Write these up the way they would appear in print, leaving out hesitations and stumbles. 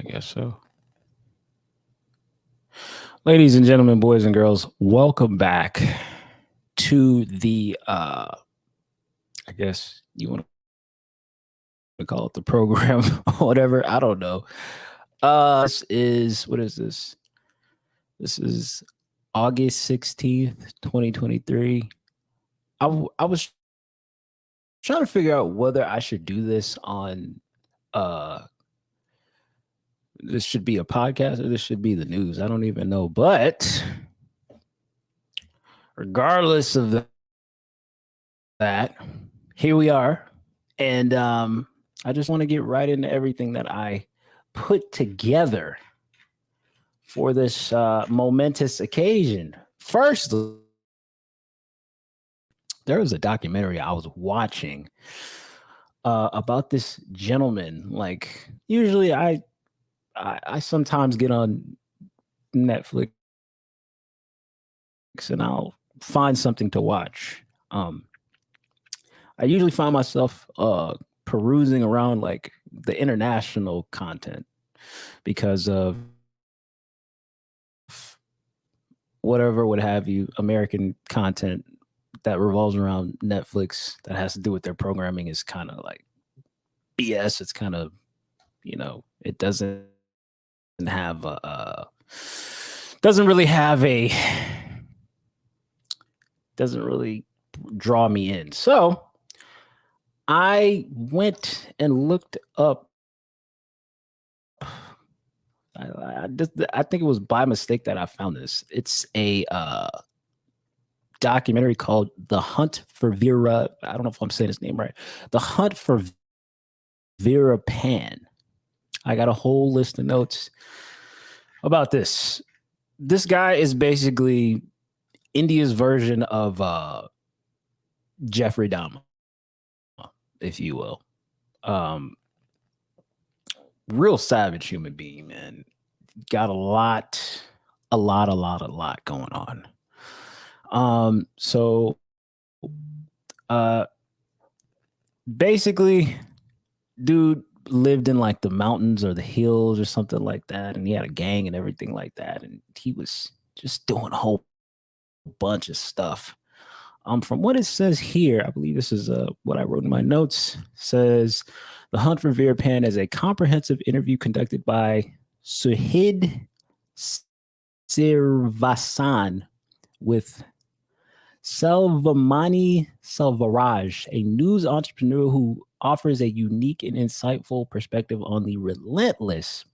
I guess so. Ladies and gentlemen, boys and girls, welcome back to the I guess you want to call it the program or whatever. I don't know. This is what is this? This is August 16th, 2023. I was trying to figure out whether I should do this on uh this should be a podcast or this should be the news. I don't even know. But regardless of that, here we are. And I just want to get right into everything that I put together for this momentous occasion. First, there was a documentary I was watching about this gentleman. Like, usually I sometimes get on Netflix and I'll find something to watch. I usually find myself perusing around like the international content because of whatever would have you, American content that revolves around Netflix that has to do with their programming is kind of like BS. It's kind of, it doesn't have doesn't really have a doesn't really draw me in. So I went and looked up. I think it was by mistake that I found this. It's a documentary called "The Hunt for Vera." I don't know if I'm saying his name right. "The Hunt for Vera Pan." I got a whole list of notes about this. This guy is basically India's version of Jeffrey Dahmer, if you will. Real savage human being, man. Got a lot going on. So basically, dude lived in like the mountains or the hills or something like that, and he had a gang and everything like that, and he was just doing a whole bunch of stuff. From what it says here, I believe this is what I wrote in my notes, says The Hunt for Vera Pan is a comprehensive interview conducted by Suhid Sirvasan with Selvamani Selvaraj, a news entrepreneur who offers a unique and insightful perspective on the relentless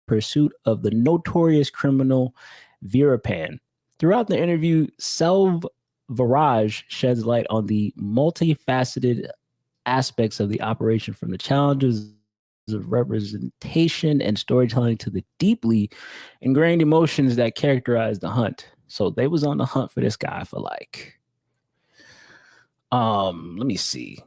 pursuit of the notorious criminal Vera Pan. Throughout the interview, Selvaraj sheds light on the multifaceted aspects of the operation, from the challenges of representation and storytelling to the deeply ingrained emotions that characterize the hunt. So they was on the hunt for this guy for like, let me see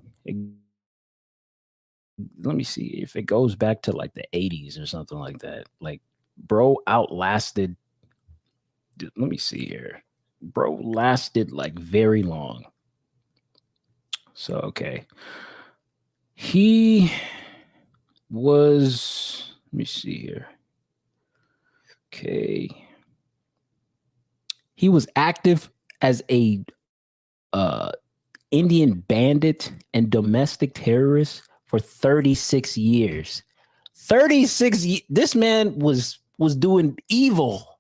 if it goes back to like the 80s or something like that. Like, bro outlasted, let me see here. Bro lasted like very long. So, okay. He was, let me see here. Okay. He was active as a Indian bandit and domestic terrorist for 36 years. 36 this man was doing evil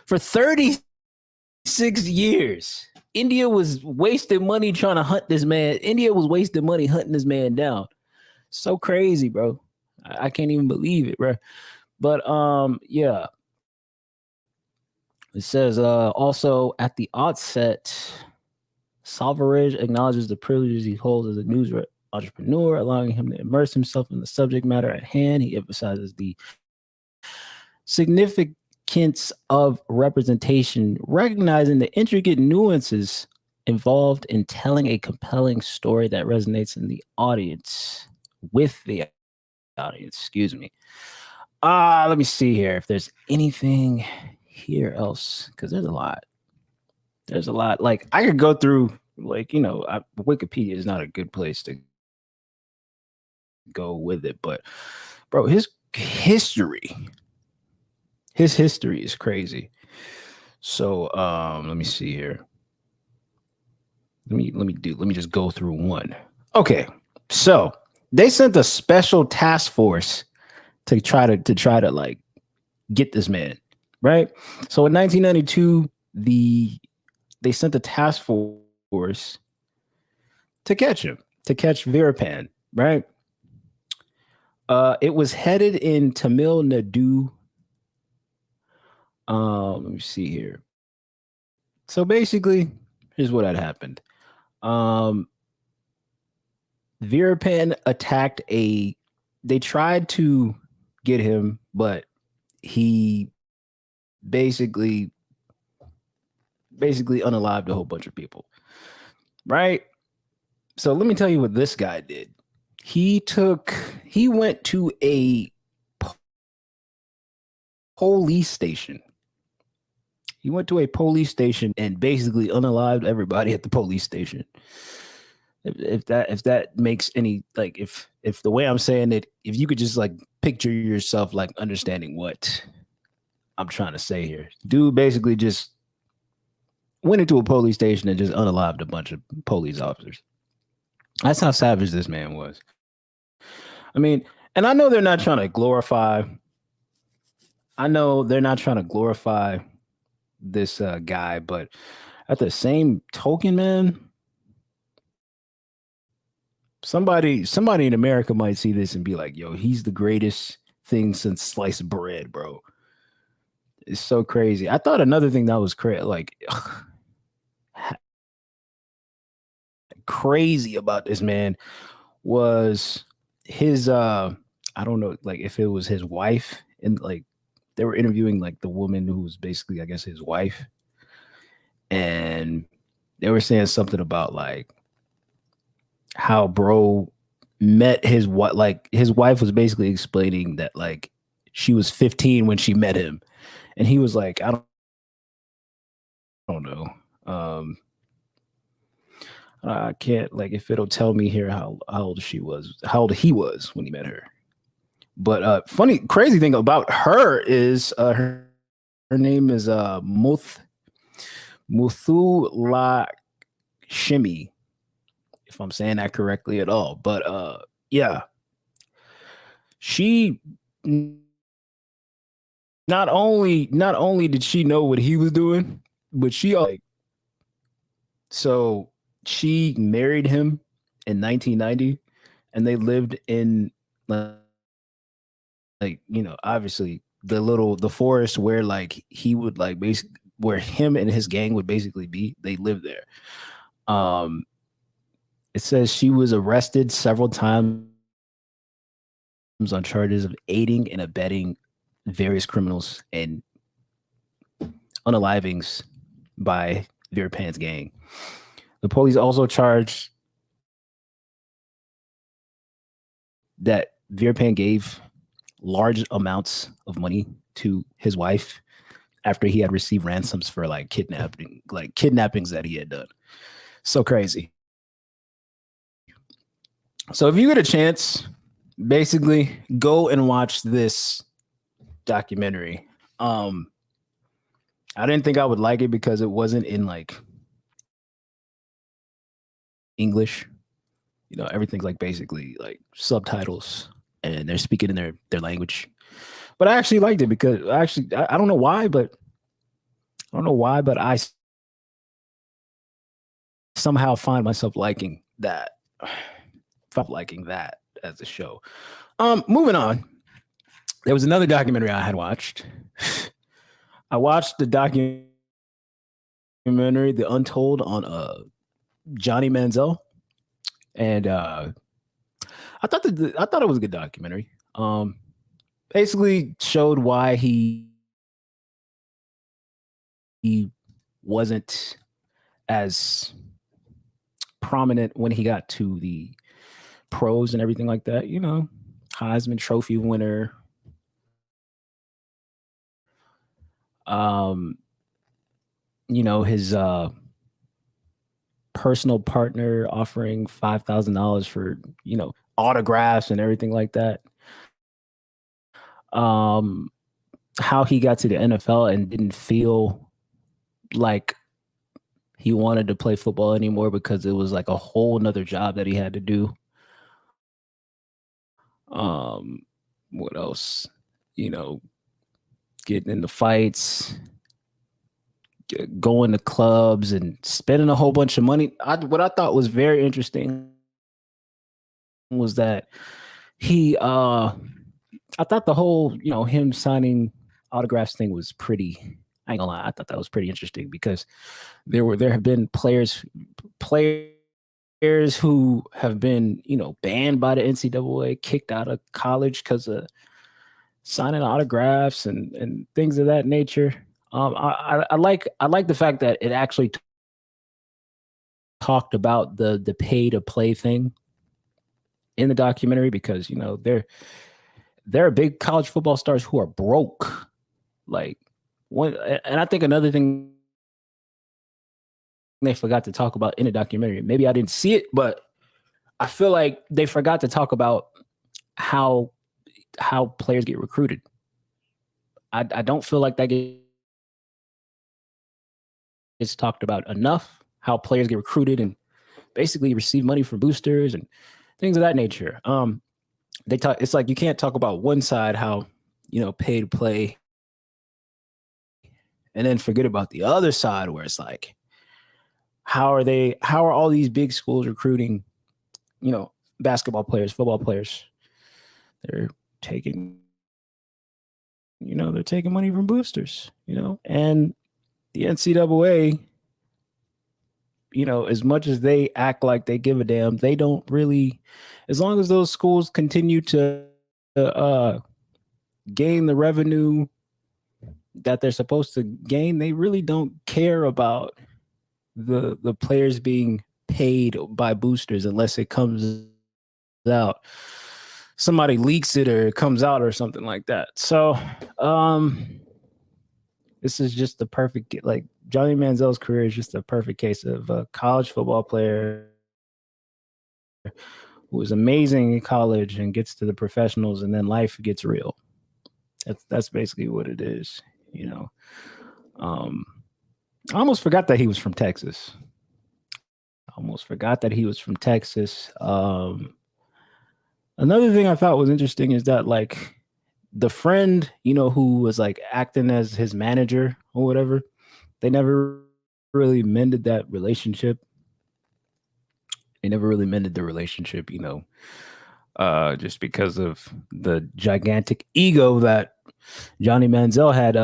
for 36 years. India was wasting money trying to hunt this man. India was wasting money hunting this man down. So crazy, bro. I can't even believe it, bro. But yeah. It says also at the outset, Salvarez acknowledges the privileges he holds as a news entrepreneur, allowing him to immerse himself in the subject matter at hand. He emphasizes the significance of representation, recognizing the intricate nuances involved in telling a compelling story that resonates in the audience, with the audience, excuse me. Let me see here if there's anything here else, because there's a lot. Like, I could go through, like, Wikipedia is not a good place to go with it, but bro, his history. His history is crazy. So let me see here. Let me just go through one. Okay. So they sent a special task force to try to like get this man, right? So in 1992, they sent a task force to catch him, to catch Virapan, right? It was headed in Tamil Nadu. Let me see here. So basically, here's what had happened. Um, Virapan attacked a. They tried to get him, but he basically basically unalived a whole bunch of people, right? So let me tell you what this guy did. He took he went to a police station. He went to a police station and basically unalived everybody at the police station. If that makes any like if the way I'm saying it, if you could just like picture yourself like understanding what I'm trying to say here. Dude basically just went into a police station and just unalived a bunch of police officers. That's how savage this man was. I mean, and I know they're not trying to glorify. I know they're not trying to glorify this guy, but at the same token, man, somebody in America might see this and be like, "Yo, he's the greatest thing since sliced bread, bro." It's so crazy. I thought another thing that was like crazy about this man was his I don't know like if it was his wife and like they were interviewing like the woman who was basically I guess his wife and they were saying something about like how bro met his what like his wife was basically explaining that like she was 15 when she met him and he was like I don't know I can't like if it'll tell me here how old she was how old he was when he met her. But funny, crazy thing about her is her name is Muthu La Shimi, if I'm saying that correctly at all. But yeah, she not only did she know what he was doing, but she like so she married him in 1990, and they lived in like obviously the forest where like he would like basically where him and his gang would basically be they lived there. It says she was arrested several times on charges of aiding and abetting various criminals and unalivings by Virapan's gang. The police also charged that Virapan gave large amounts of money to his wife after he had received ransoms for like kidnappings that he had done. So crazy. So if you get a chance, basically go and watch this documentary. I didn't think I would like it because it wasn't in like English. Everything's like basically like subtitles and they're speaking in their language. But I actually liked it because I don't know why, but I somehow find myself liking that. Felt liking that as a show. Moving on. There was another documentary I had watched. I watched the documentary The Untold on Johnny Manziel, and I thought it was a good documentary. Basically showed why he wasn't as prominent when he got to the pros and everything like that. Heisman Trophy winner. His personal partner offering $5,000 for autographs and everything like that. um, how he got to the NFL and didn't feel like he wanted to play football anymore because it was like a whole nother job that he had to do. Um, what else? You know, getting into fights, going to clubs, and spending a whole bunch of money. What I thought was very interesting was that he I thought the whole, him signing autographs thing was pretty, I ain't gonna lie, I thought that was pretty interesting because there have been players who have been, banned by the NCAA, kicked out of college because of signing autographs and things of that nature. I like the fact that it actually talked about the pay to play thing in the documentary because there are big college football stars who are broke. Like one, and I think another thing they forgot to talk about in the documentary, maybe I didn't see it, but I feel like they forgot to talk about how players get recruited. I don't feel like that gets talked about enough. How players get recruited and basically receive money from boosters and things of that nature. They talk. It's like you can't talk about one side how pay to play, and then forget about the other side where it's like how are all these big schools recruiting basketball players, football players? They're taking they're taking money from boosters, and the NCAA, as much as they act like they give a damn, they don't really, as long as those schools continue to gain the revenue that they're supposed to gain, they really don't care about the players being paid by boosters unless it comes out, somebody leaks it or it comes out or something like that. So this is just the perfect, like Johnny Manziel's career is just a perfect case of a college football player who is amazing in college and gets to the professionals, and then life gets real. That's basically what it is. I almost forgot that he was from Texas. Another thing I thought was interesting is that like the friend, who was like acting as his manager or whatever, they never really mended that relationship. They never really mended the relationship, just because of the gigantic ego that Johnny Manziel had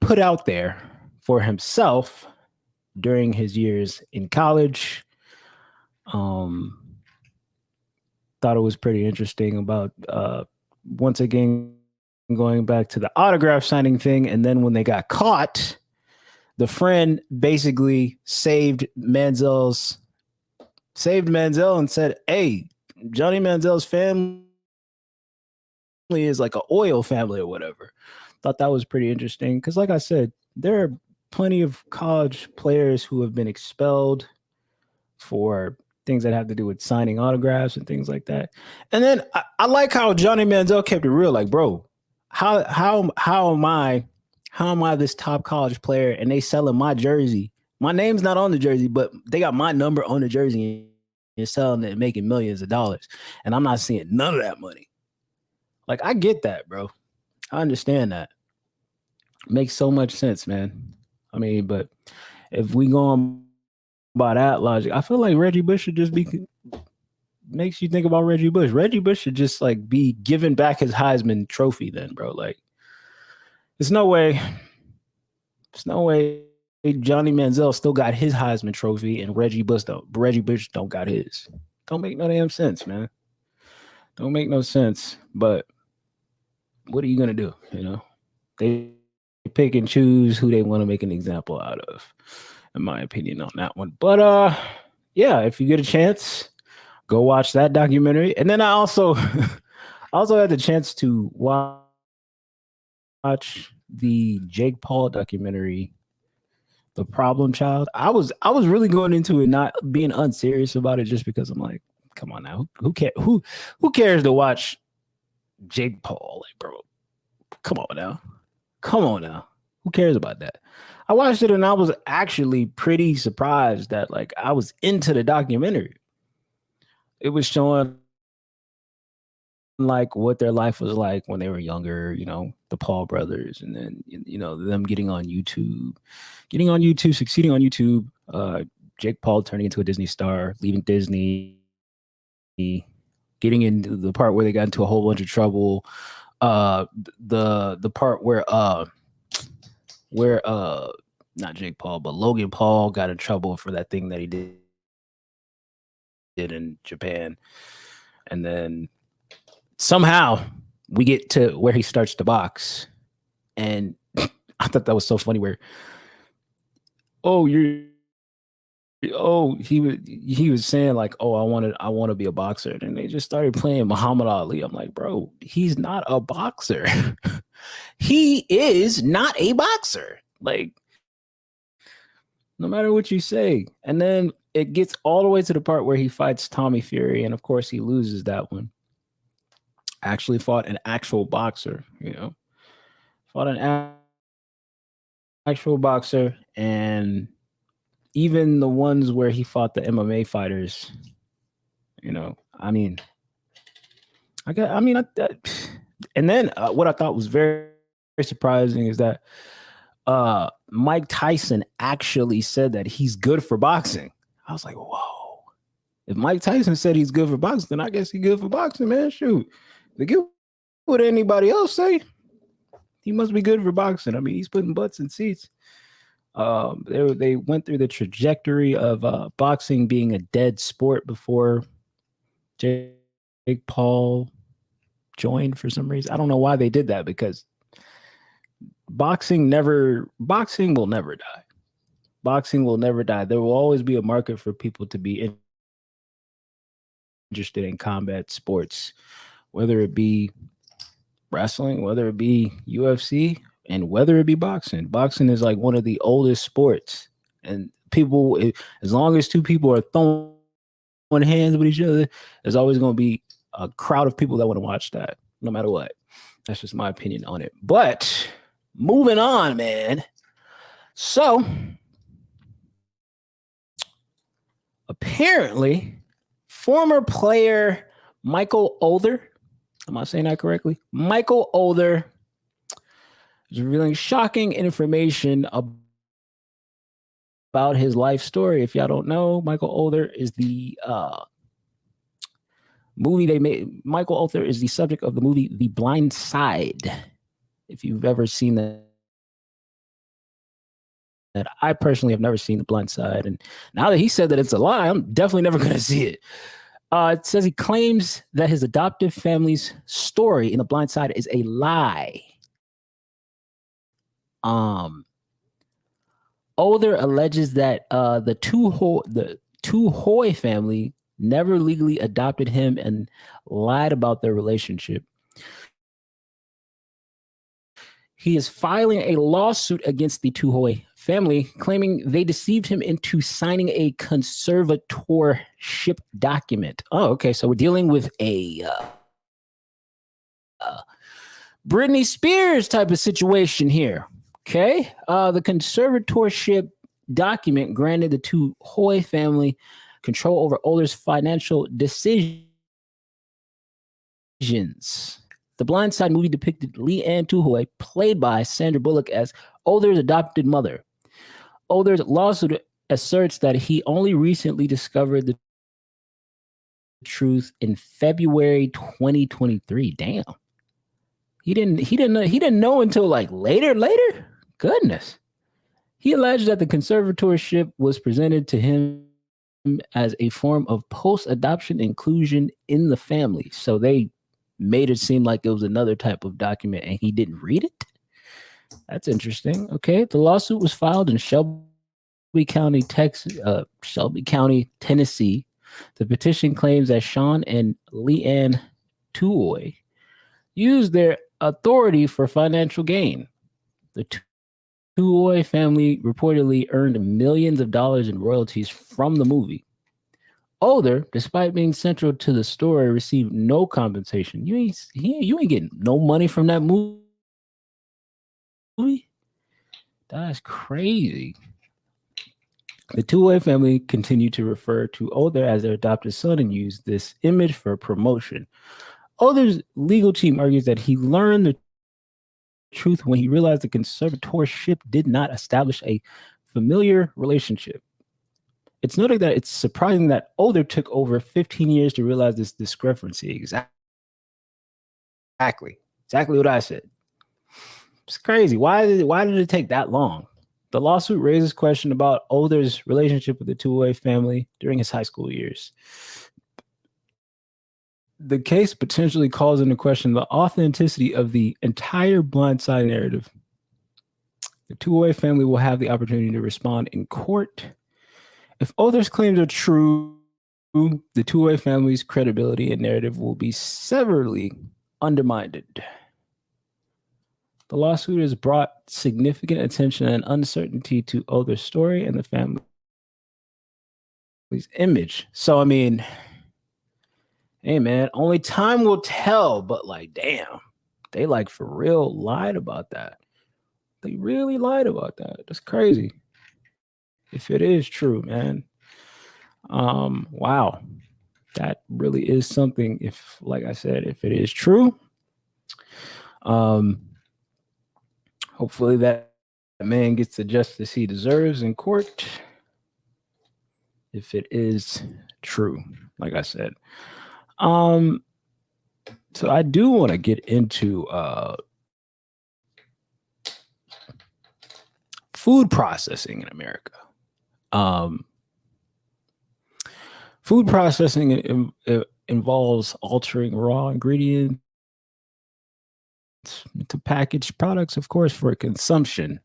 put out there for himself during his years in college. Thought it was pretty interesting about once again going back to the autograph signing thing, and then when they got caught, the friend basically saved Manziel and said, "Hey, Johnny Manziel's family is like an oil family or whatever." Thought that was pretty interesting because, like I said, there are plenty of college players who have been expelled for things that have to do with signing autographs and things like that. And then I like how Johnny Manziel kept it real. Like, bro, how am I this top college player and they selling my jersey? My name's not on the jersey, but they got my number on the jersey and selling it and making millions of dollars. And I'm not seeing none of that money. Like, I get that, bro. I understand that. Makes so much sense, man. I mean, but if we go on by that logic, I feel like Reggie Bush should just be, makes you think about Reggie Bush. Reggie Bush should just like be giving back his Heisman trophy then, bro. Like, there's no way Johnny Manziel still got his Heisman trophy and Reggie Bush don't got his. Don't make no damn sense, man. Don't make no sense. But what are you gonna do? They pick and choose who they want to make an example out of, in my opinion, on that one. But yeah, if you get a chance, go watch that documentary. And then I also had the chance to watch the Jake Paul documentary, The Problem Child. I was really going into it not being unserious about it just because I'm like, come on now, who cares to watch Jake Paul. Like, bro, come on now. Come on now. Who cares about that? I watched it and I was actually pretty surprised that like I was into the documentary. It was showing like what their life was like when they were younger, the Paul brothers, and then them getting on YouTube, succeeding on YouTube, Jake Paul turning into a Disney star, leaving Disney, getting into the part where they got into a whole bunch of trouble, the part where not Jake Paul, but Logan Paul got in trouble for that thing that he did in Japan. And then somehow we get to where he starts to box. And I thought that was so funny where, he was saying like, I want to be a boxer. And they just started playing Muhammad Ali. I'm like, bro, he's not a boxer. He is not a boxer. Like, no matter what you say. And then it gets all the way to the part where he fights Tommy Fury. And of course he loses that one. Actually fought an actual boxer, fought an actual boxer. And even the ones where he fought the MMA fighters, and then what I thought was very, very surprising is that Mike Tyson actually said that he's good for boxing. I was like, whoa. If Mike Tyson said he's good for boxing, then I guess he's good for boxing, man. Shoot. Forget what anybody else say. He must be good for boxing. I mean, he's putting butts in seats. They went through the trajectory of boxing being a dead sport before Jake Paul joined for some reason. I don't know why they did that, because boxing will never die. Boxing will never die. There will always be a market for people to be interested in combat sports, whether it be wrestling, whether it be UFC, and whether it be boxing. Boxing is like one of the oldest sports, and people, as long as two people are throwing hands with each other, there's always going to be a crowd of people that want to watch that, no matter what. That's just my opinion on it. But moving on, man. So apparently, former player Michael Older, am I saying that correctly? Michael Older is revealing shocking information about his life story. If y'all don't know, Michael Older is the movie they made. Michael Older is the subject of the movie The Blind Side. If you've ever seen that, I personally have never seen The Blind Side, and now that he said that it's a lie, I'm definitely never going to see it. It says he claims that his adoptive family's story in The Blind Side is a lie. Older alleges that the two Hoy family never legally adopted him and lied about their relationship. He is filing a lawsuit against the Tuhoy family, claiming they deceived him into signing a conservatorship document. Oh, okay. So we're dealing with a Britney Spears type of situation here. Okay. The conservatorship document granted the Tuhoy family control over Older's financial decisions. The Blind Side movie depicted Leanne Tuhoy, played by Sandra Bullock, as Older's adopted mother. Older's lawsuit asserts that he only recently discovered the truth in February 2023. Damn. He didn't know until like later. Goodness. He alleged that the conservatorship was presented to him as a form of post-adoption inclusion in the family. So they made it seem like it was another type of document and he didn't read it. That's interesting. Okay. The lawsuit was filed in Shelby County, Tennessee. The petition claims that Sean and Leanne Tuhoy used their authority for financial gain. The Tuhoy family reportedly earned millions of dollars in royalties from the movie. Older, despite being central to the story, received no compensation. You ain't getting no money from that movie. That's crazy. The two-way family continued to refer to Older as their adopted son and used this image for promotion. Older's legal team argues that he learned the truth when he realized the conservatorship did not establish a familiar relationship. It's noted that it's surprising that Older took over 15 years to realize this discrepancy. Exactly what I said. It's crazy. Why did it take that long? The lawsuit raises question about Older's relationship with the two-way family during his high school years. The case potentially calls into question the authenticity of the entire blindside narrative. The two-way family will have the opportunity to respond in court. If Older's claims are true, the two-way family's credibility and narrative will be severely undermined. The lawsuit has brought significant attention and uncertainty to Older's story and the family's image. So, I mean, hey, man, only time will tell, but like, damn, they like for real lied about that. They really lied about that. That's crazy. If it is true, man. Wow. That really is something. If, like I said, if it is true, hopefully that man gets the justice he deserves in court. If it is true, like I said. So I do want to get into food processing in America. Food processing involves altering raw ingredients to packaged products, of course, for consumption.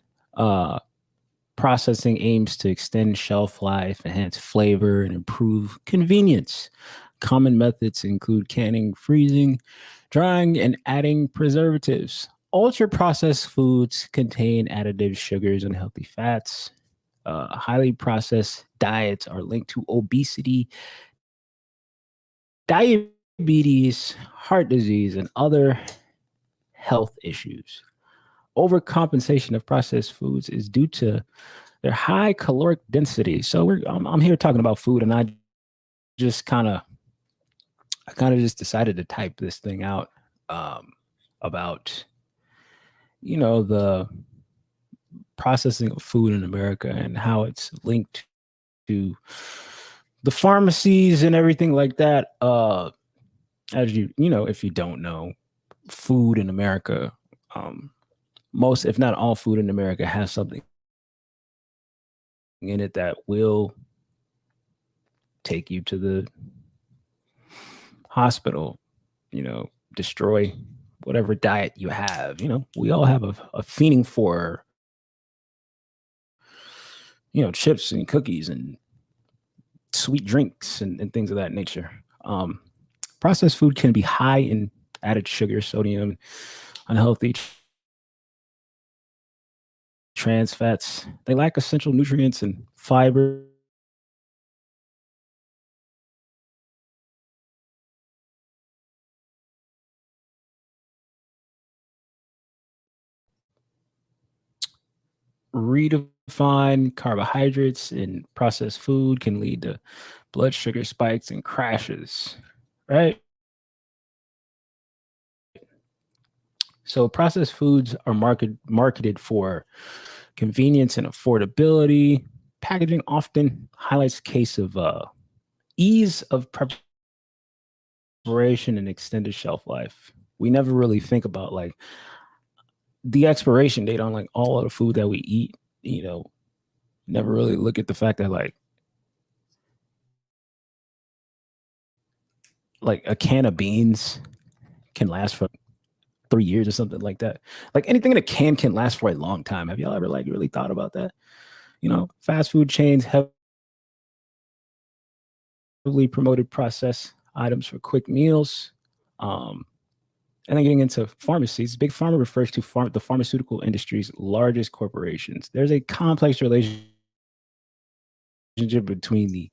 Processing aims to extend shelf life, enhance flavor, and improve convenience. Common methods include canning, freezing, drying, and adding preservatives. Ultra processed foods contain additives, sugars, and healthy fats. Highly processed diets are linked to obesity, diabetes, heart disease, and other health issues. Overcompensation of processed foods is due to their high caloric density. So I'm here talking about food, and I kind of just decided to type this thing out about the processing of food in America and how it's linked to the pharmacies and everything like that. As if you don't know, food in America, most, if not all, food in America has something in it that will take you to the hospital, destroy whatever diet you have. We all have a fiending for, chips and cookies and sweet drinks and things of that nature. Processed food can be high in added sugar, sodium, unhealthy trans fats. They lack essential nutrients and fiber. Redefined carbohydrates in processed food can lead to blood sugar spikes and crashes, right? So processed foods are marketed for convenience and affordability. Packaging often highlights case of ease of preparation and extended shelf life. We never really think about like the expiration date on like all of the food that we eat. Never really look at the fact that like a can of beans can last for 3 years or something like that. Like anything in a can last for a long time. Have y'all ever like really thought about that? Fast food chains heavily promoted processed items for quick meals. And then getting into pharmacies, Big Pharma refers to the pharmaceutical industry's largest corporations. There's a complex relationship between the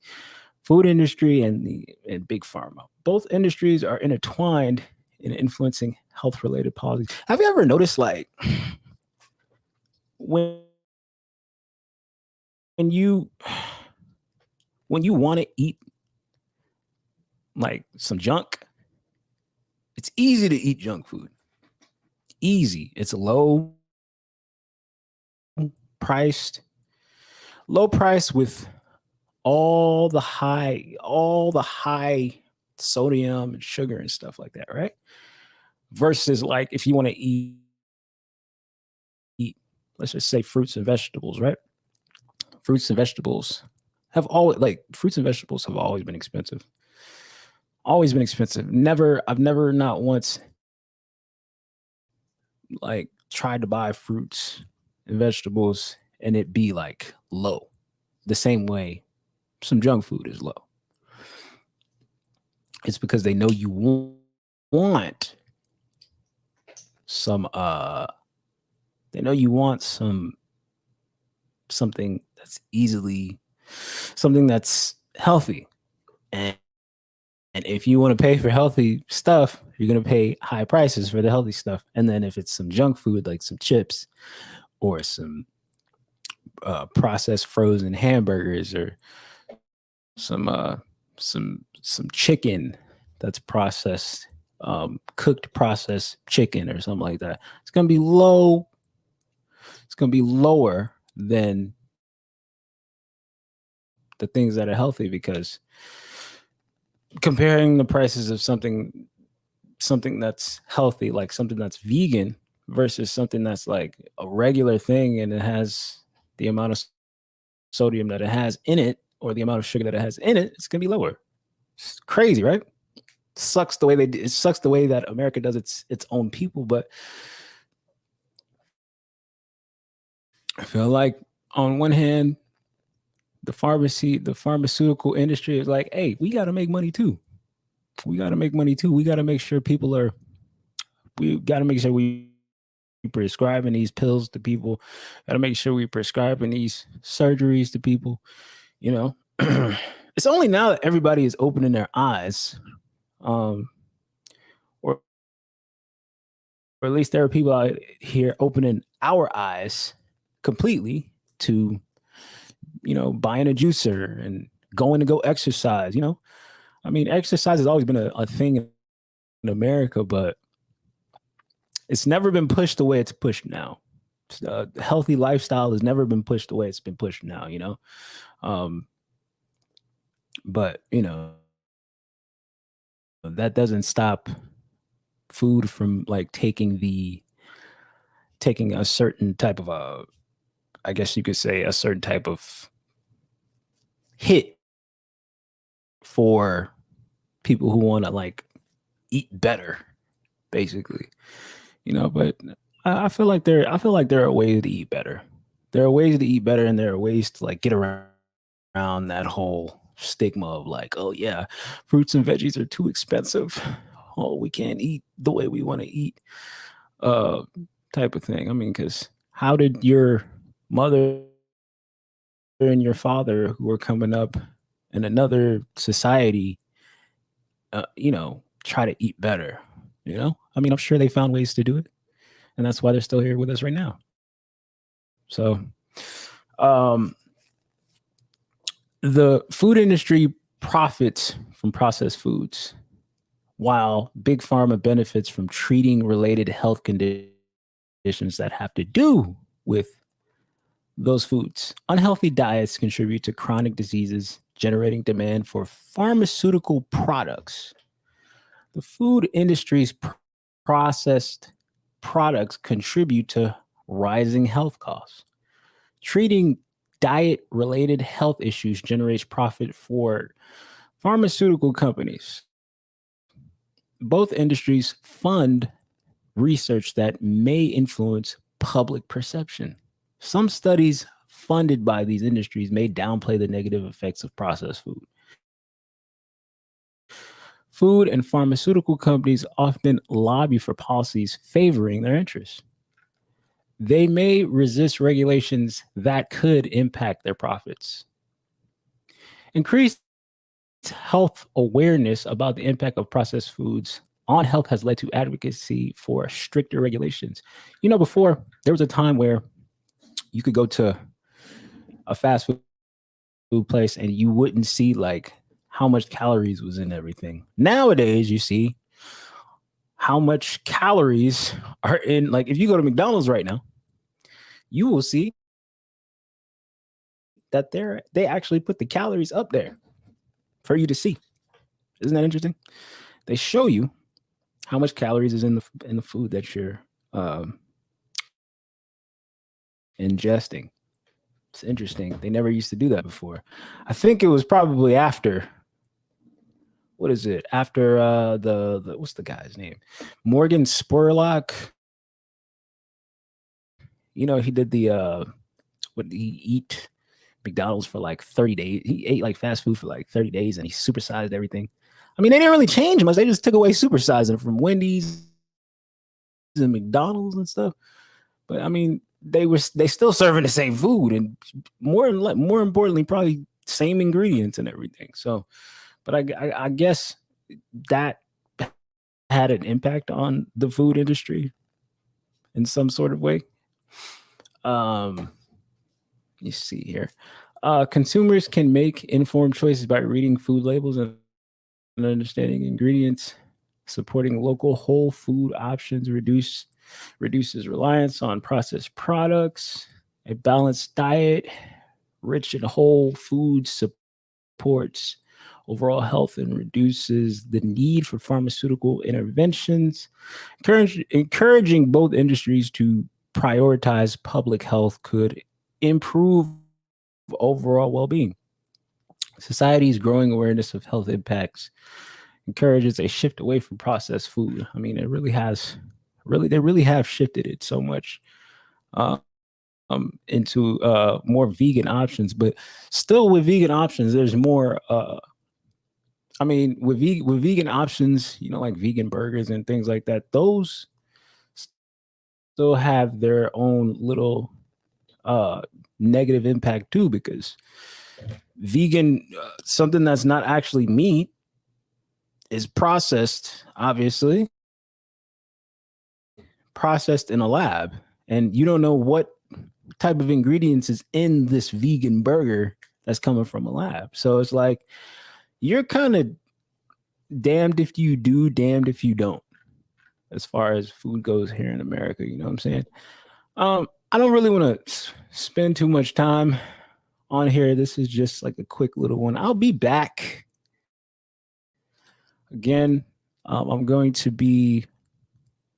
food industry and big pharma. Both industries are intertwined in influencing health related policies. Have you ever noticed like when when you when you want to eat like some junk, it's easy to eat junk food. Easy. It's priced, low price with all the high sodium and sugar and stuff like that, right? Versus like if you want to eat, let's just say fruits and vegetables, right? Fruits and vegetables fruits and vegetables have always been expensive. Always been expensive. I've never not once like tried to buy fruits and vegetables and it be like low. The same way some junk food is low. It's because they know you want some they know you want something that's easily something that's healthy. And if you want to pay for healthy stuff, you're going to pay high prices for the healthy stuff. And then if it's some junk food like some chips or some processed frozen hamburgers or some some chicken that's processed, cooked processed chicken or something like that, it's going to be low. It's going to be lower than the things that are healthy because comparing the prices of something that's healthy, like something that's vegan versus something that's like a regular thing and it has the amount of sodium that it has in it or the amount of sugar that it has in it, it's going to be lower. It's crazy, right? It sucks the way that America does its own people, but I feel like on one hand, the pharmaceutical industry is like, hey, we got to make money too. We got to make money too. We got to make sure we got to make sure we prescribing these pills to people. Got to make sure we prescribing these surgeries to people. You know, it's only now that everybody is opening their eyes, um, or or at least there are people out here opening our eyes completely to buying a juicer and going to go exercise. I mean, exercise has always been a thing in America, but it's never been pushed the way it's pushed now. Healthy lifestyle has never been pushed the way it's been pushed now. Um, but that doesn't stop food from like taking a certain type of I guess you could say a certain type of hit for people who want to like eat better, basically. But I feel like there are ways to eat better. There are ways to eat better, and there are ways to like get around that whole stigma of like, oh yeah, fruits and veggies are too expensive. Oh, we can't eat the way we want to eat, uh, type of thing. I mean, because how did your mother and your father, who were coming up in another society, try to eat better? I mean, I'm sure they found ways to do it, and that's why they're still here with us right now. So, um, the food industry profits from processed foods, while big pharma benefits from treating related health conditions that have to do with those foods. Unhealthy diets contribute to chronic diseases, generating demand for pharmaceutical products. The food industry's processed products contribute to rising health costs. Treating diet related health issues generates profit for pharmaceutical companies. Both industries fund research that may influence public perception. Some studies funded by these industries may downplay the negative effects of processed food. Food and pharmaceutical companies often lobby for policies favoring their interests. They may resist regulations that could impact their profits. Increased health awareness about the impact of processed foods on health has led to advocacy for stricter regulations. Before there was a time where you could go to a fast food place and you wouldn't see like how much calories was in everything. Nowadays, you see how much calories are in, like, if you go to McDonald's right now, you will see that they actually put the calories up there for you to see. Isn't that interesting? They show you how much calories is in the food that you're um, ingesting. It's interesting. They never used to do that before. I think it was probably after, what is it? After the what's the guy's name? Morgan Spurlock. He did the what did he eat McDonald's for like 30 days. He ate like fast food for like 30 days and he supersized everything. I mean, they didn't really change much. They just took away supersizing from Wendy's and McDonald's and stuff. But I mean, they still serving the same food and more importantly, probably same ingredients and everything. So, but I guess that had an impact on the food industry in some sort of way. You see here, consumers can make informed choices by reading food labels and understanding ingredients. Supporting local whole food options reduces reliance on processed products. A balanced diet, rich in whole food, supports overall health and reduces the need for pharmaceutical interventions. Encouraging both industries to prioritize public health could improve overall well-being. Society's growing awareness of health impacts encourages a shift away from processed food. I mean, it really has, they really have shifted it so much uh, into more vegan options. But still, with vegan options, there's more. I mean, with vegan options, like vegan burgers and things like that, those still have their own little uh, negative impact too, because vegan, something that's not actually meat, is processed, obviously, processed in a lab. And you don't know what type of ingredients is in this vegan burger that's coming from a lab. So it's like you're kind of damned if you do, damned if you don't, as far as food goes here in America. You know what I'm saying? I don't really want to spend too much time on here. This is just like a quick little one. I'll be back again. I'm going to be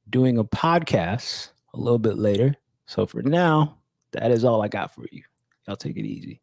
doing a podcast a little bit later. So for now, that is all I got for you. Y'all take it easy.